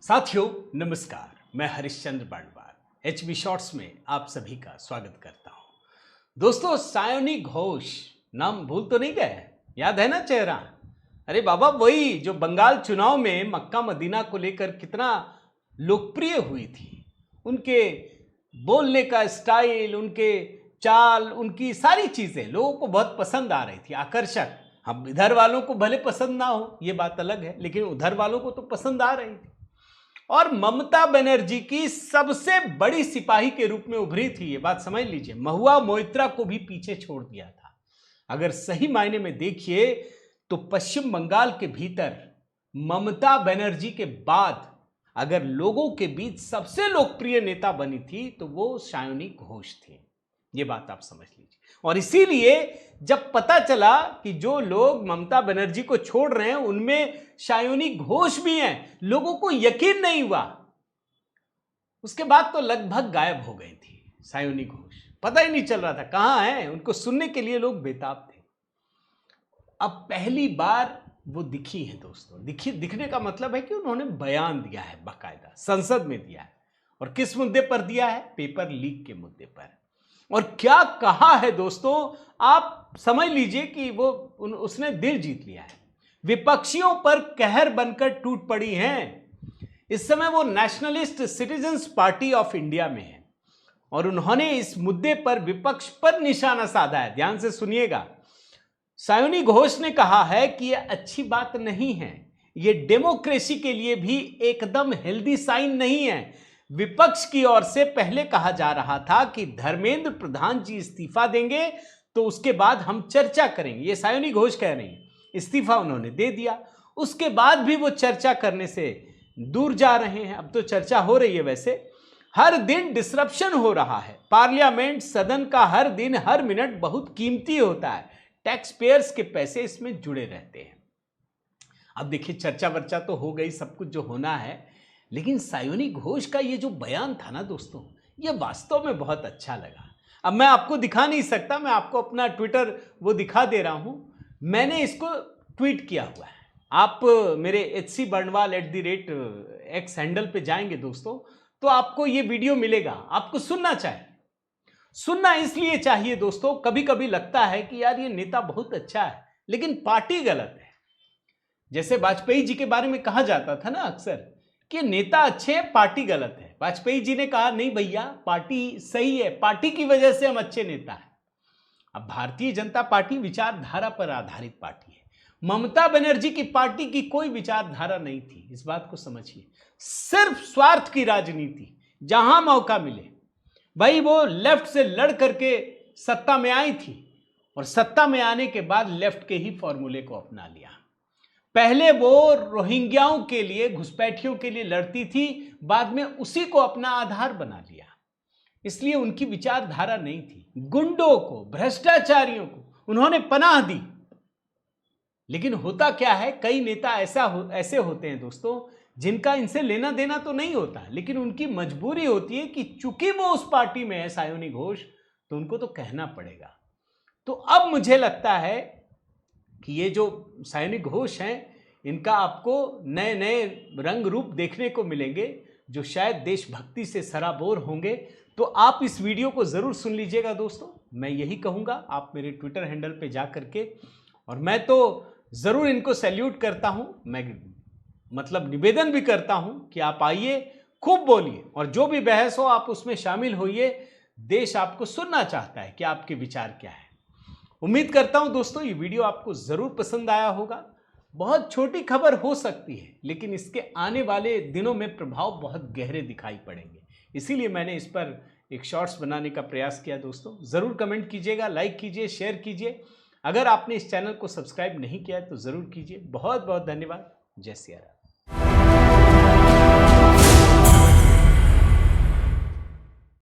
साथियों नमस्कार, मैं हरिश्चंद्र बांडवार एचबी शॉर्ट्स में आप सभी का स्वागत करता हूं। दोस्तों, सायोनी घोष नाम भूल तो नहीं गए? याद है ना चेहरा? अरे बाबा, वही जो बंगाल चुनाव में मक्का मदीना को लेकर कितना लोकप्रिय हुई थी। उनके बोलने का स्टाइल, उनके चाल, उनकी सारी चीजें लोगों को बहुत पसंद आ रही थी, आकर्षक। हम इधर वालों को भले पसंद ना हो, ये बात अलग है, लेकिन उधर वालों को तो पसंद आ रही थी। और ममता बनर्जी की सबसे बड़ी सिपाही के रूप में उभरी थी, ये बात समझ लीजिए। महुआ मोइत्रा को भी पीछे छोड़ दिया था। अगर सही मायने में देखिए तो पश्चिम बंगाल के भीतर ममता बनर्जी के बाद अगर लोगों के बीच सबसे लोकप्रिय नेता बनी थी तो वो सायोनी घोष थी। ये बात आप समझ लीजिए। और इसीलिए जब पता चला कि जो लोग ममता बनर्जी को छोड़ रहे हैं उनमें सायोनी घोष भी हैं, लोगों को यकीन नहीं हुआ। उसके बाद तो लगभग गायब हो गई थी सायोनी घोष। पता ही नहीं चल रहा था कहां है। उनको सुनने के लिए लोग बेताब थे। अब पहली बार वो दिखी है दोस्तों। दिखने का मतलब है कि उन्होंने बयान दिया है, बाकायदा संसद में दिया है। और किस मुद्दे पर दिया है? पेपर लीक के मुद्दे पर। और क्या कहा है दोस्तों, आप समझ लीजिए कि वो उसने दिल जीत लिया है। विपक्षियों पर कहर बनकर टूट पड़ी हैं। इस समय वो nationalist citizens party of India में है और उन्होंने इस मुद्दे पर विपक्ष पर निशाना साधा है। ध्यान से सुनिएगा। सायोनी घोष ने कहा है कि यह अच्छी बात नहीं है, यह डेमोक्रेसी के लिए भी एकदम हेल्दी साइन नहीं है। विपक्ष की ओर से पहले कहा जा रहा था कि धर्मेंद्र प्रधान जी इस्तीफा देंगे तो उसके बाद हम चर्चा करेंगे। ये सायोनी घोष कह रही है। इस्तीफा उन्होंने दे दिया, उसके बाद भी वो चर्चा करने से दूर जा रहे हैं। अब तो चर्चा हो रही है। वैसे हर दिन डिसरप्शन हो रहा है। पार्लियामेंट सदन का हर दिन हर मिनट बहुत कीमती होता है। टैक्स पेयर्स के पैसे इसमें जुड़े रहते हैं। अब देखिए, चर्चा वर्चा तो हो गई, सब कुछ जो होना है, लेकिन सायोनी घोष का ये जो बयान था ना दोस्तों, ये वास्तव में बहुत अच्छा लगा। अब मैं आपको दिखा नहीं सकता, मैं आपको अपना ट्विटर वो दिखा दे रहा हूं। मैंने इसको ट्वीट किया हुआ है। आप मेरे HC.Bandwal@X हैंडल पे जाएंगे दोस्तों, तो आपको ये वीडियो मिलेगा। आपको सुनना चाहिए। सुनना इसलिए चाहिए दोस्तों, कभी कभी लगता है कि यार ये नेता बहुत अच्छा है लेकिन पार्टी गलत है। जैसे वाजपेयी जी के बारे में कहा जाता था ना अक्सर कि नेता अच्छे हैं, पार्टी गलत है। वाजपेयी जी ने कहा नहीं भैया, पार्टी सही है, पार्टी की वजह से हम अच्छे नेता हैं। अब भारतीय जनता पार्टी विचारधारा पर आधारित पार्टी है। ममता बनर्जी की पार्टी की कोई विचारधारा नहीं थी, इस बात को समझिए। सिर्फ स्वार्थ की राजनीति, जहां मौका मिले। भाई वो लेफ्ट से लड़ करके सत्ता में आई थी और सत्ता में आने के बाद लेफ्ट के ही फॉर्मूले को अपना लिया। पहले वो रोहिंग्याओं के लिए, घुसपैठियों के लिए लड़ती थी, बाद में उसी को अपना आधार बना लिया। इसलिए उनकी विचारधारा नहीं थी। गुंडों को, भ्रष्टाचारियों को उन्होंने पनाह दी। लेकिन होता क्या है, कई नेता ऐसे होते हैं दोस्तों जिनका इनसे लेना देना तो नहीं होता, लेकिन उनकी मजबूरी होती है कि चूंकि वो उस पार्टी में है सायोनी घोष, तो उनको तो कहना पड़ेगा। तो अब मुझे लगता है कि ये जो सायोनी घोष हैं, इनका आपको नए नए रंग रूप देखने को मिलेंगे जो शायद देशभक्ति से सराबोर होंगे। तो आप इस वीडियो को जरूर सुन लीजिएगा दोस्तों। मैं यही कहूंगा, आप मेरे ट्विटर हैंडल पे जा करके, और मैं तो जरूर इनको सैल्यूट करता हूं। मैं मतलब निवेदन भी करता हूं कि आप आइए, खूब बोलिए, और जो भी बहस हो आप उसमें शामिल होइए। देश आपको सुनना चाहता है कि आपके विचार क्या है। उम्मीद करता हूं दोस्तों ये वीडियो आपको जरूर पसंद आया होगा। बहुत छोटी खबर हो सकती है, लेकिन इसके आने वाले दिनों में प्रभाव बहुत गहरे दिखाई पड़ेंगे। इसीलिए मैंने इस पर एक शॉर्ट्स बनाने का प्रयास किया दोस्तों। जरूर कमेंट कीजिएगा, लाइक कीजिए, शेयर कीजिए। अगर आपने इस चैनल को सब्सक्राइब नहीं किया है तो जरूर कीजिए। बहुत बहुत धन्यवाद। जय सिया राम।